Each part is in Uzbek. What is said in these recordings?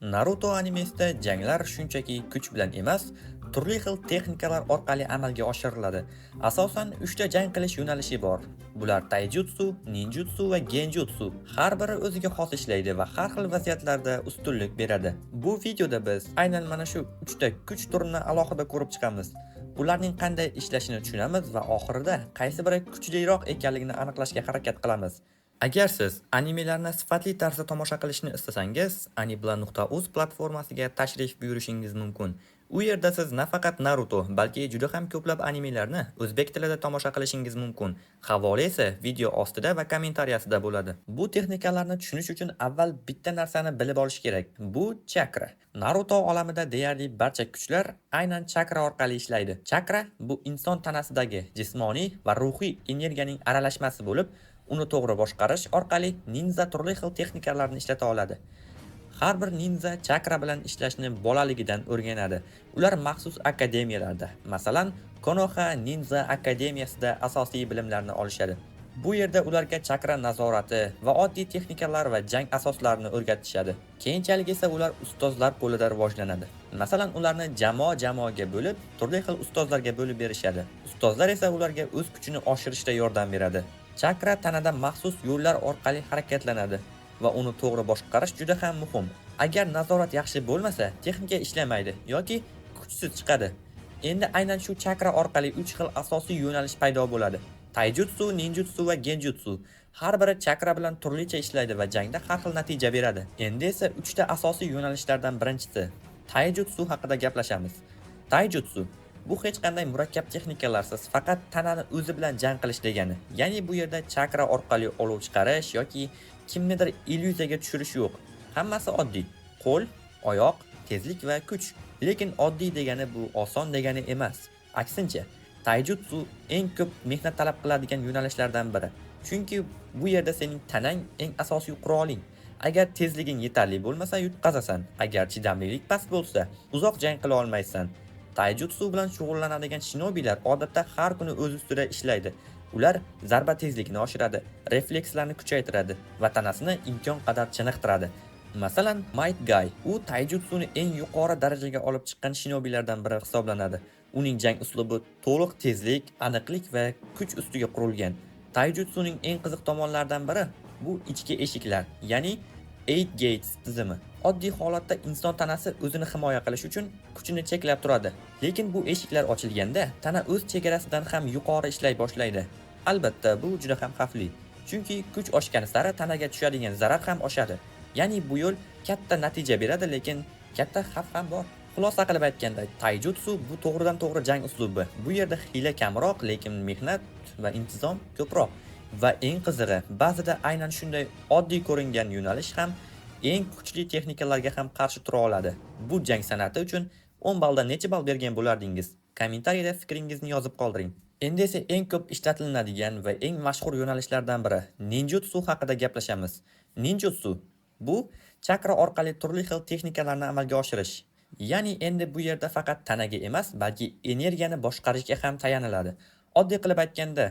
Naruto animesida janglar shunchaki kuch bilan emas, turli xil texnikalar orqali amalga oshiriladi. Asosan 3 ta jang qilish yo'nalishi bor. Bular taijutsu, ninjutsu va genjutsu. Har biri o'ziga xos ishlaydi va har xil vaziyatlarda ustunlik beradi. Bu videoda biz aynan mana shu 3 ta kuch turini alohida ko'rib chiqamiz. Ularning qanday ishlashini tushunamiz va oxirida qaysi biri kuchliroq ekanligini aniqlashga harakat qilamiz. Agar siz animelarni sifatli tarzda tomosha qilishni istasangiz, Aniplan.uz platformasiga tashrif buyurishingiz mumkin. U yerda siz nafaqat Naruto, balki juda ham ko'plab animelarni o'zbek tilida tomosha qilishingiz mumkin. Havola esa video ostida va kommentariyasida bo'ladi. Bu texnikalarni tushunish uchun avval bitta narsani bilib olish kerak. Bu chakra. Naruto olamida deyarli barcha kuchlar aynan chakra orqali ishlaydi. Chakra bu inson tanasidagi jismoniy va ruhiy energiyaning aralashmasi bo'lib, uni to'g'ri boshqarish orqali ninja turli xil texnikalarni ishlata oladi. Har bir ninja chakra bilan ishlashni bolaligidan o'rganadi. Ular maxsus akademiyalarda, masalan, Konoha Ninja Akademiyasida asosiy bilimlarni olishadi. Bu yerda ularga chakra nazorati va oddiy texnikalar va jang asoslarini o'rgatishadi. Keyinchalik esa ular ustozlar qo'lida rivojlanadi. Masalan, ularni jamoa-jamoaga bo'lib, turli xil ustozlarga bo'lib berishadi. Ustozlar esa ularga o'z kuchini oshirishda yordam beradi. Chakra tanada maxsus yo'llar orqali harakatlanadi va uni to'g'ri boshqarish juda ham muhim. Agar nazorat yaxshi bo'lmasa, texnika ishlamaydi yoki kuchsiz chiqadi. Endi aynan shu chakra orqali 3 xil asosiy yo'nalish paydo bo'ladi. Taijutsu, ninjutsu va genjutsu. Har biri chakra bilan turlicha ishlaydi va jangda har xil natija beradi. Endi esa 3 ta asosiy yo'nalishlardan birinchisi taijutsu haqida gaplashamiz. Taijutsu bu hech qanday murakkab texnikalarsiz, faqat tanani o'zi bilan jang qilish degani. Ya'ni bu yerda chakra orqali olov chiqarish yoki kimnidir illyuziyaga tushirish yo'q. Hammasi oddiy. Qo'l, oyoq, tezlik va kuch. Lekin oddiy degani bu oson degani emas. Aksincha, taijutsu eng ko'p mehnat talab qiladigan yo'nalishlardan biri. Chunki bu yerda sening tanang eng asosiy quroling. Agar tezliging yetarli bo'lmasa, yutqazasan. Agar chidamlilik past bo'lsa, uzoq jang qila olmaysan. Taijutsu bilan shug'ullanadigan shinobilar odatda har kuni o'z ustida ishlaydi. Ular zarba tezligini oshiradi, reflekslarni kuchaytiradi va tanasini imkon qadar chiniqtiradi. Masalan, Might Guy, u taijutsuni eng yuqori darajaga olib chiqqan shinobilardan biri hisoblanadi. Uning jang uslubi to'liq tezlik, aniqlik va kuch ustiga qurilgan. Taijutsuning eng qiziq tomonlaridan biri bu ichki eshiklar, ya'ni Eight Gates tizimi. Oddiy holatda inson tanasi o'zini himoya qilish uchun kuchini cheklab turadi. Lekin bu eshiklar ochilganda tana o'z chegarasidan ham yuqori ishlay boshlaydi. Albatta, bu juda ham xavfli. Chunki kuch oshgani sari tanaga tushadigan zarar ham oshadi. Ya'ni bu yo'l katta natija beradi, lekin katta xavf ham bor. Xulosa qilib aytganda, taijutsu bu to'g'ridan-to'g'ri jang uslubi. Bu yerda hiyla kamroq, lekin mehnat va intizom ko'proq. Va eng qizig'i, ba'zida aynan shunday oddiy ko'ringan yo'nalish ham eng kuchli texnikalarga ham qarshi tura oladi. Bu jang san'ati uchun 10 balldan necha ball bergan bo'lardingiz? Kommentariyada fikringizni yozib qoldiring. Endi esa eng ko'p ishlatiladigan va eng mashhur yo'nalishlardan biri ninjutsu haqida gaplashamiz. Ninjutsu bu chakra orqali turli xil texnikalarni amalga oshirish. Ya'ni endi bu yerda faqat tanaga emas, balki energiyani boshqarishga ham tayaniladi. Oddiy qilib aytganda,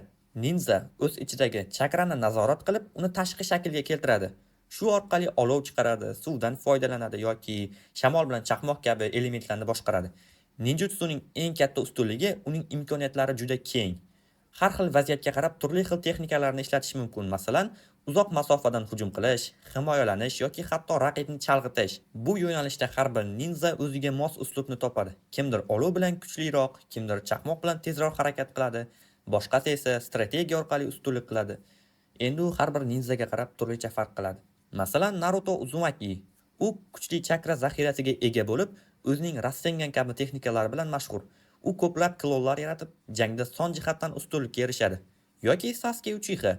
ninja o'z ichidagi chakrani nazorat qilib, uni tashqi shaklga keltiradi. Shu orqali olov chiqaradi, suvdan foydalanadi yoki shamol bilan chaqmoq kabi elementlarni boshqaradi. Ninjutsuning eng katta ustunligi uning imkoniyatlari juda keng. Har xil vaziyatga qarab turli xil texnikalarni ishlatish mumkin. Masalan, uzoq masofadan hujum qilish, himoyalanish yoki hatto raqibni chalg'itish. Bu yo'nalishda har bir ninja o'ziga mos uslubni topadi. Kimdir olov bilan kuchliroq, kimdir chaqmoq bilan tezroq harakat qiladi, boshqasi esa strategiya orqali ustunlik qiladi. Endi u har bir ninjaga qarab turlicha farq qiladi. Masalan, Naruto Uzumaki. U kuchli chakra zaxirasiga ega bo'lib, o'zining Rasengan kabi texnikalari bilan mashhur. U ko'plab klonlar yaratib, jangda son jihatdan ustunlikka erishadi. Yoki Sasuke Uchiha.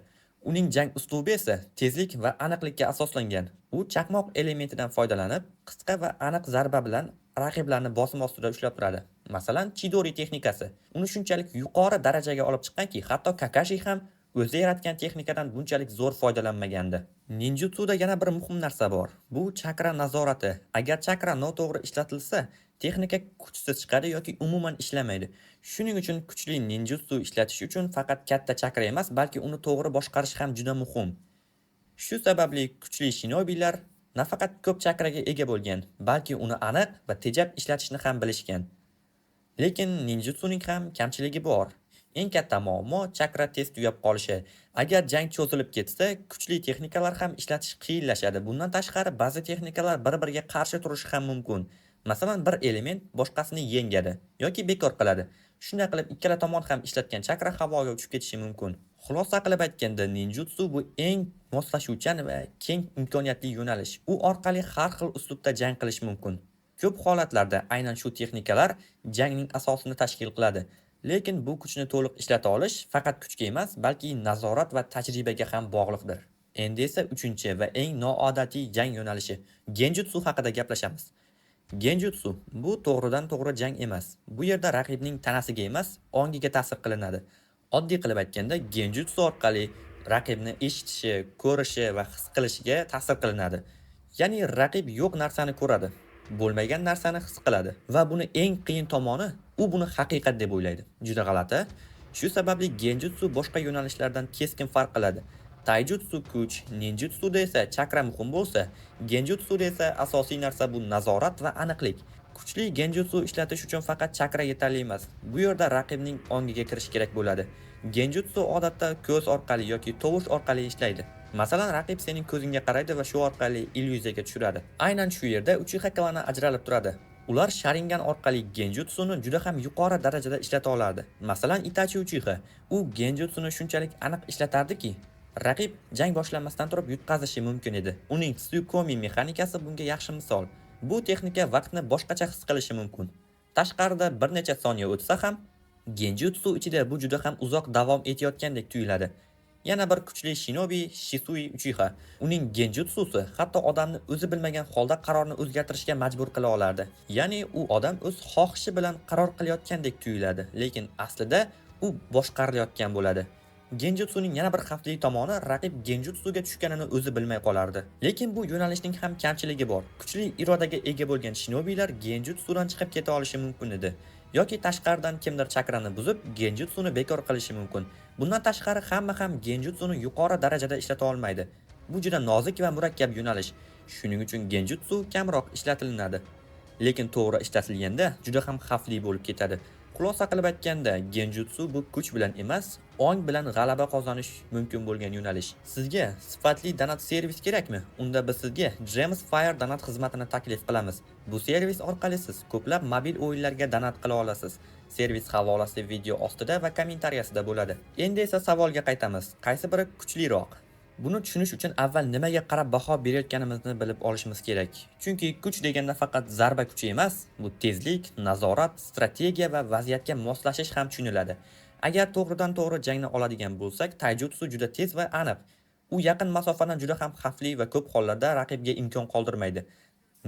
Uning jang uslubi esa tezlik va aniqlikka asoslangan. U chaqmoq elementidan foydalanib, qisqa va aniq zarba bilan raqiblarni bosim ostida ushlab turadi. Masalan, Chidori texnikasi. Uni shunchalik yuqori darajaga olib chiqqanki, hatto Kakashi ham o'zi yaratgan texnikadan bunchalik zo'r foydalanmagandi. Ninjutsuda yana bir muhim narsa bor. Bu chakra nazorati. Agar chakra noto'g'ri ishlatilsa, texnika kuchsiz chiqadi yoki umuman ishlamaydi. Shuning uchun kuchli ninjutsu ishlatish uchun faqat katta chakra emas, balki uni to'g'ri boshqarish ham juda muhim. Shu sababli kuchli shinobilar nafaqat ko'p chakraga ega bo'lgan, balki uni aniq va tejab ishlatishni ham bilishgan. Lekin ninjutsuning ham kamchiligi bor. Eng katta muammo chakra tez tugab qolishi. Agar jang cho'zilib ketsa, kuchli texnikalar ham ishlatish qiyinlashadi. Bundan tashqari, ba'zi texnikalar bir-biriga qarshi turishi ham mumkin. Masalan, bir element boshqasini yengadi yoki bekor qiladi. Shunday qilib, ikkala tomon ham ishlatgan chakra havoga uchib ketishi mumkin. Xulosa qilib aytganda, ninjutsu bu eng moslashuvchan va keng imkoniyatli yo'nalish. U orqali har xil uslubda jang qilish mumkin. Ko'p holatlarda aynan shu texnikalar jangning asosini tashkil qiladi. Lekin bu kuchni to'liq ishlata olish faqat kuchga emas, balki nazorat va tajribaga ham bog'liqdir. Endi esa 3-chi va eng noodatiy jang yo'nalishi genjutsu haqida gaplashamiz. Genjutsu bu to'g'ridan-to'g'ri jang emas. Bu yerda raqibning tanasiga emas, ongiga ta'sir qilinadi. Oddiy qilib aytganda, genjutsu orqali raqibni eshitishi, ko'rishi va his qilishiga ta'sir qilinadi. Ya'ni raqib yo'q narsani ko'radi, bo'lmagan narsani his qiladi va buni eng qiyin tomoni, u buni haqiqat deb o'ylaydi. Juda g'alati. Shu sababli genjutsu boshqa yo'nalishlardan keskin farq qiladi. Taijutsu kuch, ninjutsuda esa chakra muhim bo'lsa, genjutsuda esa asosiy narsa bu nazorat va aniqlik. Kuchli genjutsu ishlatish uchun faqat chakra yetarli emas. Bu yerda raqibning ongiga kirish kerak bo'ladi. Genjutsu odatda ko'z orqali yoki tovush orqali ishlaydi. Masalan, raqib sening ko'zingga qaraydi va shu orqali illyuziyaga tushiradi. Aynan shu yerda Uchiha klani ajralib turadi. Ular Sharingan orqali genjutsuni juda ham yuqori darajada ishlata olardi. Masalan, Itachi Uchiha, u genjutsuni shunchalik aniq ishlatardiki, raqib jang boshlanmasdan turib yutqazishi mumkin edi. Uning Tsukomi mexanikasi bunga yaxshi misol. Bu texnika vaqtni boshqacha his qilishi mumkin. Tashqarida bir necha soniya o'tsa ham, genjutsu ichida bu juda ham uzoq davom etayotgandek tuyuladi. Yana bir kuchli shinobi Shisui Uchiha. Uning genjutsusi hatto odamni o'zi bilmagan holda qarorni o'zgartirishga majbur qila olardi. Ya'ni u odam o'z xohishi bilan qaror qilayotgandek tuyuladi, lekin aslida u boshqarilayotgan bo'ladi. Genjutsuning yana bir xavfli tomoni, raqib genjutsuga tushganini o'zi bilmay qolardi. Lekin bu yo'nalishning ham kamchiligi bor. Kuchli irodaga ega bo'lgan shinobilar genjutsudan chiqib keta olishi mumkin edi. Yoki tashqaridan kimdir chakrani buzib, genjutsuni bekor qilishi mumkin. Bundan tashqari hamma ham genjutsuni yuqori darajada ishlata olmaydi. Bu juda nozik va murakkab yo'nalish. Shuning uchun genjutsu kamroq ishlatilinadi. Lekin to'g'ri ishlatilganda juda ham xavfli bo'lib ketadi. Xulosa qilib aytganda, genjutsu bu kuch bilan emas, ong bilan g'alaba qozonish mumkin bo'lgan yo'nalish. Sizga sifatli donat servis kerakmi? Unda biz sizga James Fire donat xizmatini taklif qilamiz. Bu servis orqali siz ko'plab mobil o'yinlarga donat qila olasiz. Servis havolasi video ostida va kommentariyasida bo'ladi. Endi esa savolga qaytamiz. Qaysi biri kuchliroq? Buni tushunish uchun avval nimaga qarab baho berayotganimizni bilib olishimiz kerak. Chunki kuch deganda faqat zarba kuchi emas, bu tezlik, nazorat, strategiya va vaziyatga moslashish ham tushuniladi. Agar to'g'ridan-to'g'ri jangni oladigan bo'lsak, taijutsu juda tez va aniq. U yaqin masofadan juda ham xavfli va ko'p hollarda raqibga imkon qoldirmaydi.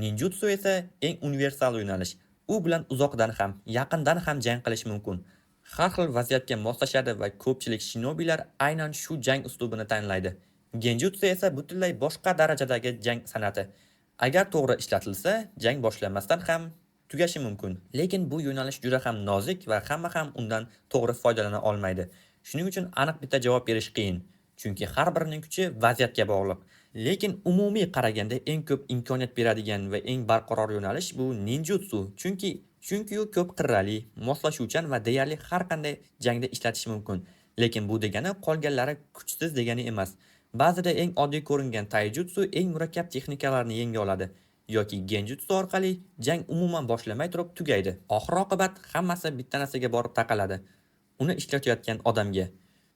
Ninjutsu esa eng universal yo'nalish. U bilan uzoqdan ham, yaqindan ham jang qilish mumkin. Har xil vaziyatga moslashadi va ko'pchilik shinobilar aynan shu jang uslubini tanlaydi. Genjutsu esa butunlay boshqa darajadagi jang san'ati. Agar to'g'ri ishlatilsa, jang boshlanmasdan ham tugashi mumkin. Lekin bu yo'nalish juda ham nozik va hamma ham undan to'g'ri foydalana olmaydi. Shuning uchun aniq bitta javob berish qiyin. Chunki har birining kuchi vaziyatga bog'liq. Lekin umumiy qaraganda eng ko'p imkoniyat beradigan va eng barqaror yo'nalish bu ninjutsu. Chunki u ko'p qirrali, moslashuvchan va deyarli har qanday jangda ishlatish mumkin. Lekin bu degani qolganlari kuchsiz degani emas. Ba'zida eng oddiy ko'ringan taijutsu eng murakkab texnikalarni yenga oladi. Yoki genjutsu orqali jang umuman boshlamay turib tugaydi. Oxir-oqibat hammasi bitta narsaga borib taqaladi. Uni ishlatayotgan odamga.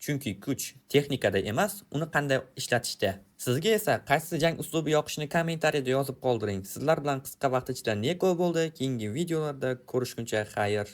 Chunki kuch texnikada emas, uni qanday ishlatishda. Sizga esa qaysi jang uslubi yoqishini kommentariyada yozib qoldiring. Sizlar bilan qisqa vaqt ichida Neko bo'ldi. Keyingi videolarda ko'rishguncha xayr.